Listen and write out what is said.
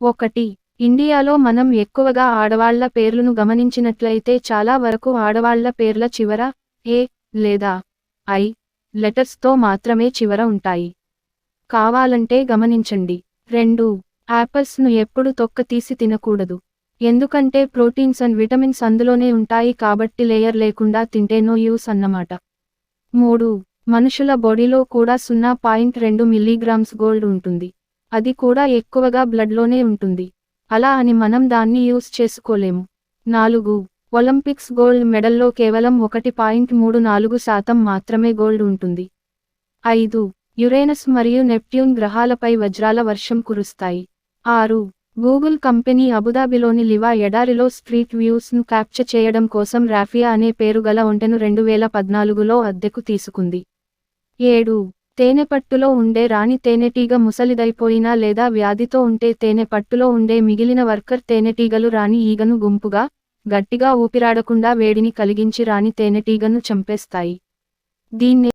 ఒకటి. ఇండియాలో మనం ఎక్కువగా ఆడవాళ్ల పేర్లను గమనించినట్లయితే చాలా వరకు ఆడవాళ్ల పేర్ల చివర ఏ లేదా ఐ లెటర్స్తో మాత్రమే చివర ఉంటాయి. కావాలంటే గమనించండి. 2. యాపిల్స్ను ఎప్పుడు తొక్క తీసి తినకూడదు. ఎందుకంటే ప్రోటీన్స్ అండ్ విటమిన్స్ అందులోనే ఉంటాయి కాబట్టి లేయర్ లేకుండా తింటే నో యూస్ అన్నమాట. 3. మనుషుల బాడీలో కూడా 0.2 మిల్లీగ్రామ్స్ గోల్డ్ ఉంటుంది. అది కూడా ఎక్కువగా బ్లడ్లోనే ఉంటుంది. అలా అని మనం దాన్ని యూస్ చేసుకోలేము. 4. ఒలింపిక్స్ గోల్డ్ మెడల్లో కేవలం 1.34% మాత్రమే గోల్డ్ ఉంటుంది. 5. యురేనస్ మరియు నెప్ట్యూన్ గ్రహాలపై వజ్రాల వర్షం కురుస్తాయి. 6. గూగుల్ కంపెనీ అబుదాబిలోని లివా ఎడారిలో స్ట్రీట్ వ్యూస్ను క్యాప్చర్ చేయడం కోసం రాఫియా అనే పేరు గల ఒంటెను 2014లో అద్దెకు తీసుకుంది. 7. తేనెపట్టులో ఉండే రాణి తేనెటీగ ముసలిదైపోయినా లేదా వ్యాధితో ఉంటే తేనెపట్టులో ఉండే మిగిలిన వర్కర్ తేనెటీగలు రాణి ఈగను గుంపుగా, గట్టిగా ఊపిరాడకుండా వేడిని కలిగించి రాణి తేనెటీగను చంపేస్తాయి. దీన్నే